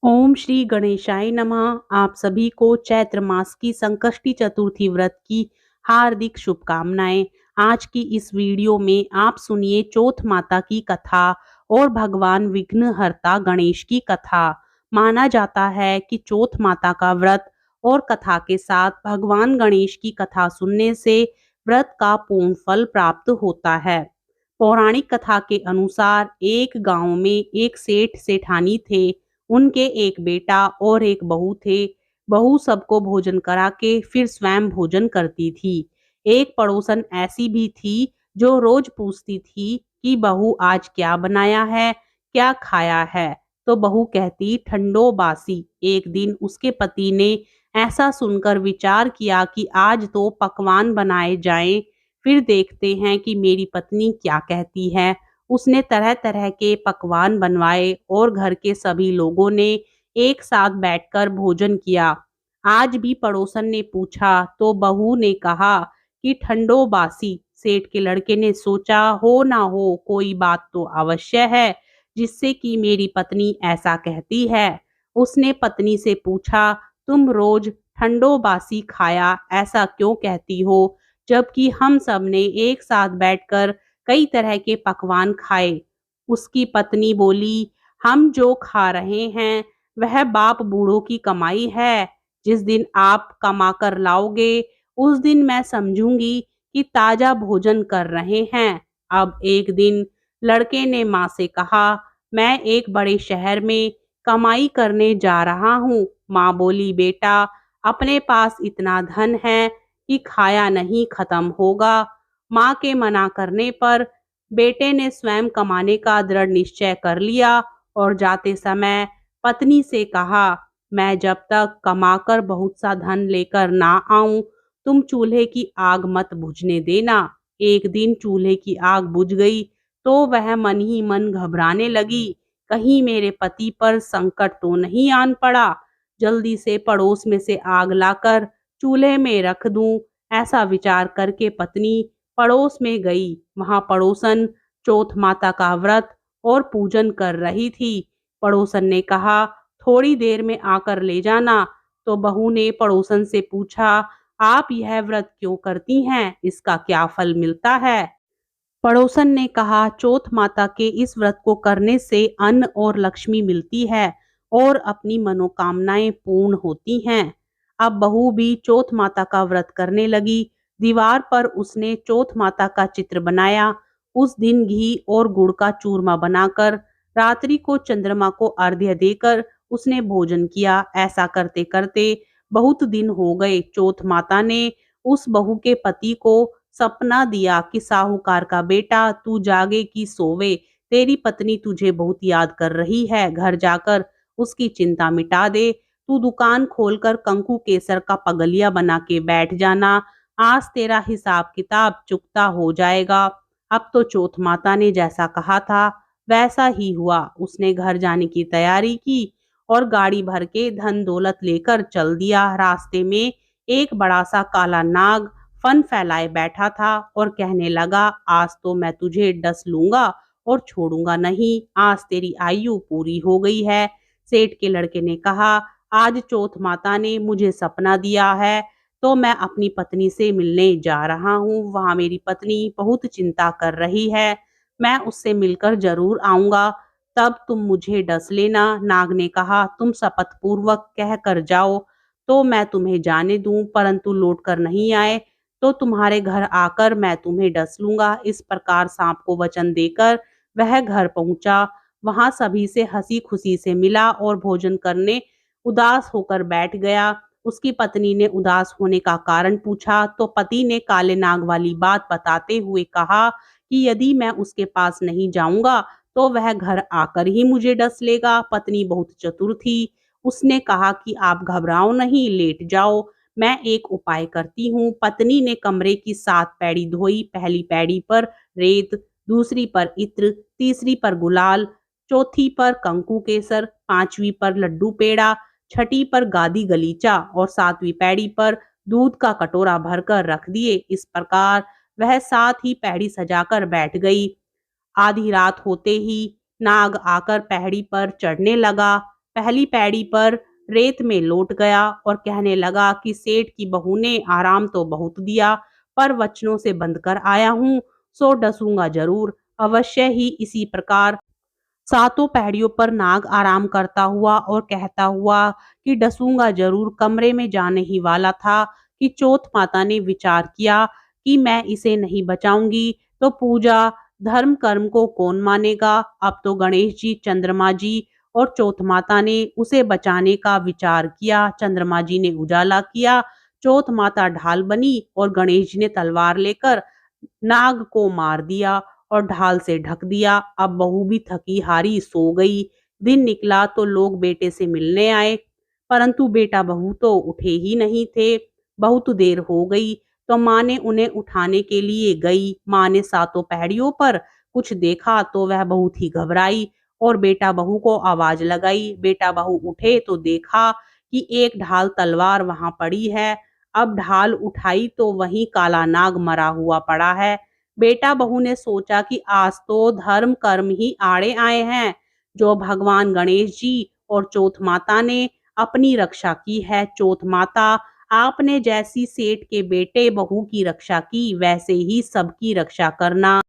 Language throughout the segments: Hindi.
ओम श्री गणेशाय नमः। आप सभी को चैत्र मास की संकष्टी चतुर्थी व्रत की हार्दिक शुभकामनाएं। आज की इस वीडियो में आप सुनिए चौथ माता की कथा और भगवान विघ्नहर्ता गणेश की कथा। माना जाता है कि चौथ माता का व्रत और कथा के साथ भगवान गणेश की कथा सुनने से व्रत का पूर्ण फल प्राप्त होता है। पौराणिक कथा के अनुसार एक गांव में एक सेठ सेठानी थे। उनके एक बेटा और एक बहू थे। बहू सबको भोजन करा के फिर स्वयं भोजन करती थी। एक पड़ोसन ऐसी भी थी जो रोज पूछती थी कि बहू आज क्या बनाया है, क्या खाया है। तो बहू कहती ठंडो बासी। एक दिन उसके पति ने ऐसा सुनकर विचार किया कि आज तो पकवान बनाए जाएं, फिर देखते हैं कि मेरी पत्नी क्या कहती है। उसने तरह तरह के पकवान बनवाए और घर के सभी लोगों ने एक साथ बैठकर भोजन किया। आज भी पड़ोसन ने पूछा तो बहू ने कहा कि ठंडो बासी। सेठ के लड़के ने सोचा हो ना हो कोई बात तो अवश्य है जिससे कि मेरी पत्नी ऐसा कहती है। उसने पत्नी से पूछा तुम रोज ठंडो बासी खाया ऐसा क्यों कहती हो, जबकि हम सब ने एक साथ बैठकर कई तरह के पकवान खाए। उसकी पत्नी बोली हम जो खा रहे हैं वह बाप बूढ़ों की कमाई है। जिस दिन आप कमा कर लाओगे उस दिन मैं समझूंगी कि ताजा भोजन कर रहे हैं। अब एक दिन लड़के ने माँ से कहा मैं एक बड़े शहर में कमाई करने जा रहा हूँ। माँ बोली बेटा अपने पास इतना धन है कि खाया नहीं खत्म होगा। माँ के मना करने पर बेटे ने स्वयं कमाने का दृढ़ निश्चय कर लिया और जाते समय पत्नी से कहा मैं जब तक कमाकर बहुत सा धन लेकर ना आऊं तुम चूल्हे की आग मत बुझने देना। एक दिन चूल्हे की आग बुझ गई तो वह मन ही मन घबराने लगी, कहीं मेरे पति पर संकट तो नहीं आन पड़ा। जल्दी से पड़ोस में से आग लाकर चूल्हे में रख दूं, ऐसा विचार करके पत्नी पड़ोस में गई। वहां पड़ोसन चौथ माता का व्रत और पूजन कर रही थी। पड़ोसन ने कहा थोड़ी देर में आकर ले जाना। तो बहू ने पड़ोसन से पूछा आप यह व्रत क्यों करती हैं, इसका क्या फल मिलता है। पड़ोसन ने कहा चौथ माता के इस व्रत को करने से अन्न और लक्ष्मी मिलती है और अपनी मनोकामनाएं पूर्ण होती हैं। अब बहू भी चौथ माता का व्रत करने लगी। दीवार पर उसने चौथ माता का चित्र बनाया। उस दिन घी और गुड़ का चूरमा बनाकर रात्रि को चंद्रमा को अर्घ्य देकर उसने भोजन किया। ऐसा करते करते बहुत दिन हो गए। चौथ माता ने उस बहू के पति को सपना दिया कि साहूकार का बेटा तू जागे कि सोवे, तेरी पत्नी तुझे बहुत याद कर रही है, घर जाकर उसकी चिंता मिटा दे। तू दुकान खोलकर कंकु केसर का पगलिया बना के बैठ जाना, आज तेरा हिसाब किताब चुकता हो जाएगा। अब तो चौथ माता ने जैसा कहा था वैसा ही हुआ। उसने घर जाने की तैयारी की और गाड़ी भर के धन दौलत लेकर चल दिया। रास्ते में एक बड़ा सा काला नाग फन फैलाए बैठा था और कहने लगा आज तो मैं तुझे डस लूंगा और छोड़ूंगा नहीं, आज तेरी आयु पूरी हो गई है। सेठ के लड़के ने कहा आज चौथ माता ने मुझे सपना दिया है तो मैं अपनी पत्नी से मिलने जा रहा हूँ। वहां मेरी पत्नी बहुत चिंता कर रही है, मैं उससे मिलकर जरूर आऊंगा, तब तुम मुझे डस लेना। नाग ने कहा तुम शपथ पूर्वक कह कर जाओ तो मैं तुम्हें जाने दूं, परंतु लौट कर नहीं आए तो तुम्हारे घर आकर मैं तुम्हें डस लूंगा। इस प्रकार सांप को वचन देकर वह घर पहुंचा। वहां सभी से हंसी खुशी से मिला और भोजन करने उदास होकर बैठ गया। उसकी पत्नी ने उदास होने का कारण पूछा तो पति ने काले नाग वाली बात बताते हुए कहा कि यदि मैं उसके पास नहीं जाऊंगा तो वह घर आकर ही मुझे डस लेगा। पत्नी बहुत चतुर थी। उसने कहा कि आप घबराओ नहीं, लेट जाओ, मैं एक उपाय करती हूँ। पत्नी ने कमरे की 7 पैड़ी धोई। पहली पैड़ी पर रेत, दूसरी पर इत्र, तीसरी पर गुलाल, चौथी पर कंकु केसर, पांचवी पर लड्डू पेड़ा, छठी पर गादी गलीचा और 7वीं पैड़ी पर दूध का कटोरा भरकर रख दिए। इस प्रकार वह 7 ही पैड़ी सजाकर बैठ गई। आधी रात होते ही नाग आकर पैड़ी पर चढ़ने लगा। पहली पैड़ी पर रेत में लौट गया और कहने लगा कि सेठ की बहू ने आराम तो बहुत दिया, पर वचनों से बंध कर आया हूँ, सो डसूंगा जरूर। अवश्य ही इसी प्रकार सातों पैड़ियों पर नाग आराम करता हुआ और कहता हुआ कि डसूंगा जरूर कमरे में जाने ही वाला था कि चौथ माता ने विचार किया कि मैं इसे नहीं बचाऊंगी तो पूजा धर्म कर्म को कौन मानेगा। अब तो गणेश जी, चंद्रमा जी और चौथ माता ने उसे बचाने का विचार किया। चंद्रमा जी ने उजाला किया, चौथ माता ढाल बनी और गणेश जी ने तलवार लेकर नाग को मार दिया और ढाल से ढक दिया। अब बहू भी थकी हारी सो गई। दिन निकला तो लोग बेटे से मिलने आए, परंतु बेटा बहू तो उठे ही नहीं थे। बहुत देर हो गई तो माँ ने उन्हें उठाने के लिए गई। माँ ने सातों पहाड़ियों पर कुछ देखा तो वह बहुत ही घबराई और बेटा बहू को आवाज लगाई। बेटा बहू उठे तो देखा कि एक ढाल तलवार वहां पड़ी है। अब ढाल उठाई तो वहीं काला नाग मरा हुआ पड़ा है। बेटा बहू ने सोचा कि आज तो धर्म कर्म ही आड़े आए हैं। जो भगवान गणेश जी और चौथ माता ने अपनी रक्षा की है, चौथ माता आपने जैसी सेठ के बेटे बहू की रक्षा की, वैसे ही सबकी रक्षा करना।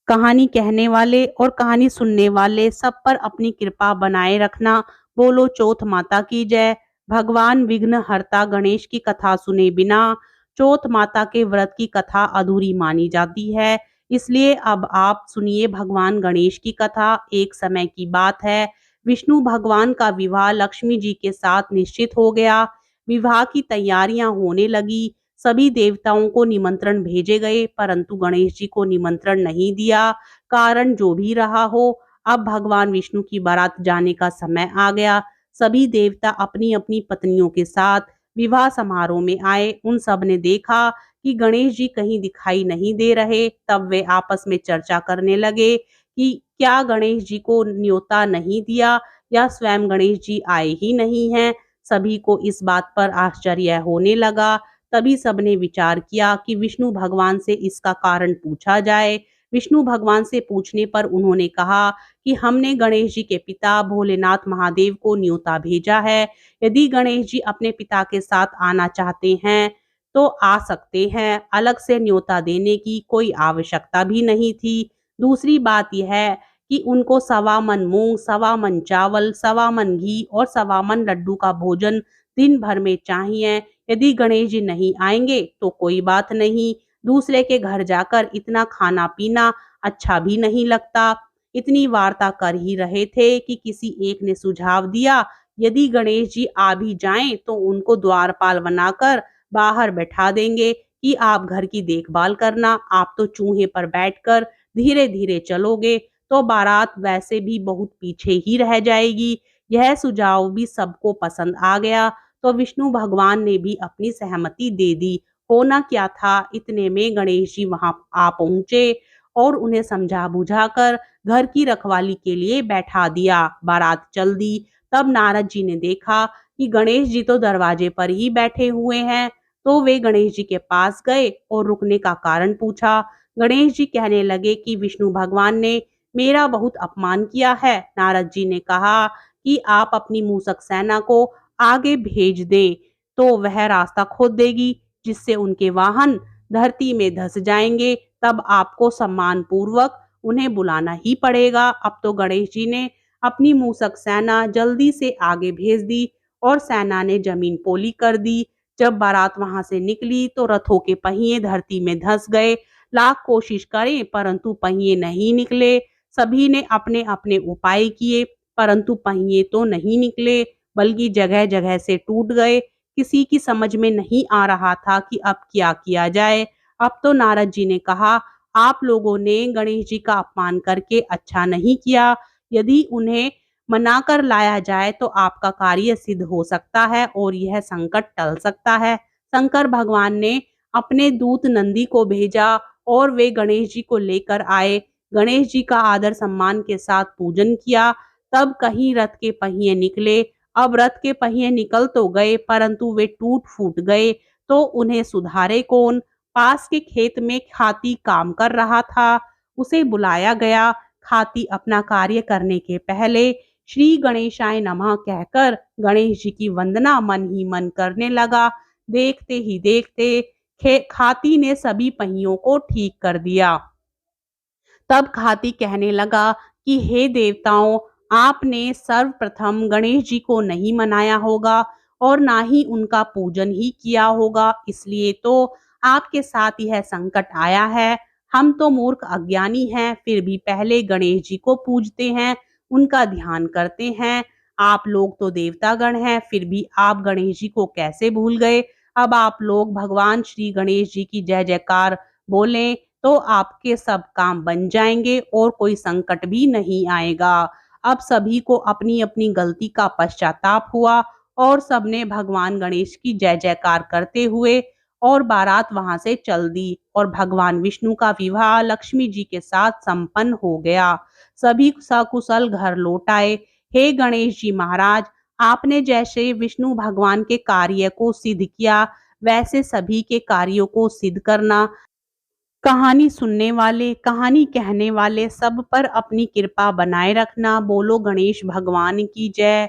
कहानी कहने वाले और कहानी सुनने वाले सब पर अपनी कृपा बनाए रखना। बोलो चौथ माता की जय। भगवान विघ्न हरता गणेश की कथा सुने बिना चौथ माता के व्रत की कथा अधूरी मानी जाती है। इसलिए अब आप सुनिए भगवान गणेश की कथा। एक समय की बात है, विष्णु भगवान का विवाह लक्ष्मी जी के साथ निश्चित हो गया। विवाह की तैयारियां होने लगी। सभी देवताओं को निमंत्रण भेजे गए, परंतु गणेश जी को निमंत्रण नहीं दिया। कारण जो भी रहा हो, अब भगवान विष्णु की बारात जाने का समय आ गया। सभी देवता अपनी अपनी पत्नियों के साथ विवाह समारोह में आए। उन सब ने देखा कि गणेश जी कहीं दिखाई नहीं दे रहे। तब वे आपस में चर्चा करने लगे कि क्या गणेश जी को न्योता नहीं दिया या स्वयं गणेश जी आए ही नहीं हैं। सभी को इस बात पर आश्चर्य होने लगा। तभी सबने विचार किया कि विष्णु भगवान से इसका कारण पूछा जाए। विष्णु भगवान से पूछने पर उन्होंने कहा कि हमने गणेश जी के पिता भोलेनाथ महादेव को न्योता भेजा है। यदि गणेश जी अपने पिता के साथ आना चाहते हैं तो आ सकते हैं, अलग से न्योता देने की कोई आवश्यकता भी नहीं थी। दूसरी बात यह है कि उनको 1.25 मन मूंग, 1.25 मन चावल, 1.25 मन घी और 1.25 मन लड्डू का भोजन दिन भर में चाहिए। यदि गणेश जी नहीं आएंगे तो कोई बात नहीं, दूसरे के घर जाकर इतना खाना पीना अच्छा भी नहीं लगता। इतनी वार्ता कर ही रहे थे कि किसी एक ने सुझाव दिया, यदि गणेश जी आ भी जाएं तो उनको द्वारपाल बनाकर बाहर बैठा देंगे कि आप घर की देखभाल करना। आप तो चूहे पर बैठकर धीरे धीरे चलोगे तो बारात वैसे भी बहुत पीछे ही रह जाएगी। यह सुझाव भी सबको पसंद आ गया तो विष्णु भगवान ने भी अपनी सहमति दे दी। होना क्या था, इतने में गणेश जी वहां आ पहुंचे और उन्हें समझा बुझाकर घर की रखवाली के लिए बैठा दिया। बारात चल दी। तब नारद जी ने देखा कि गणेश जी तो दरवाजे पर ही बैठे हुए हैं, तो वे गणेश जी के पास गए और रुकने का कारण पूछा। गणेश जी कहने लगे कि विष्णु भगवान ने मेरा बहुत अपमान किया है। नारद जी ने कहा कि आप अपनी मूसक सेना को आगे भेज दें तो वह रास्ता खोद देगी, जिससे उनके वाहन धरती में धंस जाएंगे। तब आपको सम्मान पूर्वक उन्हें बुलाना ही पड़ेगा। अब तो गणेश जी ने अपनी मूसक सेना जल्दी से आगे भेज दी और सेना ने जमीन पोली कर दी। जब बारात वहां से निकली तो रथों के पहिए धरती में धंस गए। लाख कोशिश करें परंतु पहिए नहीं निकले। सभी ने अपने अपने उपाय किए, परंतु पहिए तो नहीं निकले, बल्कि जगह जगह से टूट गए। किसी की समझ में नहीं आ रहा था कि अब क्या किया जाए। अब तो नारद जी ने कहा, आप लोगों ने गणेश जी का अपमान करके अच्छा नहीं किया। यदि उन्हें मनाकर लाया जाए तो आपका कार्य सिद्ध हो सकता है और यह संकट टल सकता है। शंकर भगवान ने अपने दूत नंदी को भेजा और वे गणेश जी को लेकर आए। गणेश जी का आदर सम्मान के साथ पूजन किया। तब कहीं रथ के पहिए निकले। अब रथ के पहिए निकल तो गए परंतु वे टूट फूट गए, तो उन्हें सुधारे कौन। पास के खेत में खाती काम कर रहा था, उसे बुलाया गया। खाती अपना कार्य करने के पहले श्री गणेशाय नमः कहकर गणेश जी की वंदना मन ही मन करने लगा। देखते ही देखते खाती ने सभी पहियों को ठीक कर दिया। तब खाती कहने लगा कि हे देवताओं, आपने सर्वप्रथम गणेश जी को नहीं मनाया होगा और ना ही उनका पूजन ही किया होगा, इसलिए तो आपके साथ यह संकट आया है। हम तो मूर्ख अज्ञानी हैं, फिर भी पहले गणेश जी को पूजते हैं, उनका ध्यान करते हैं। आप लोग तो देवतागण हैं, फिर भी आप गणेश जी को कैसे भूल गए? अब आप लोग भगवान श्री गणेश जी की जय जयकार बोलें तो आपके सब काम बन जाएंगे और कोई संकट भी नहीं आएगा। अब सभी को अपनी अपनी गलती का पश्चाताप हुआ और सबने भगवान गणेश की जय जयकार करते हुए और बारात वहां से चल दी और भगवान विष्णु का विवाह लक्ष्मी जी के साथ संपन्न हो गया। सभी सकुशल घर लौट आए। हे गणेश जी महाराज, आपने जैसे विष्णु भगवान के कार्य को सिद्ध किया, वैसे सभी के कार्यों को सिद्ध करना। कहानी सुनने वाले, कहानी कहने वाले सब पर अपनी कृपा बनाए रखना। बोलो गणेश भगवान की जय।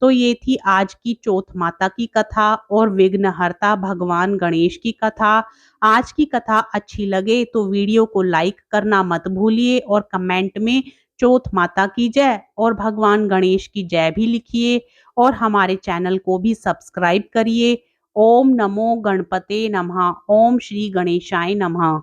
तो ये थी आज की चौथ माता की कथा और विघ्नहर्ता भगवान गणेश की कथा। आज की कथा अच्छी लगे तो वीडियो को लाइक करना मत भूलिए और कमेंट में चौथ माता की जय और भगवान गणेश की जय भी लिखिए और हमारे चैनल को भी सब्सक्राइब करिए। ओम नमो गणपते नमः। ओम श्री गणेशाय नमः।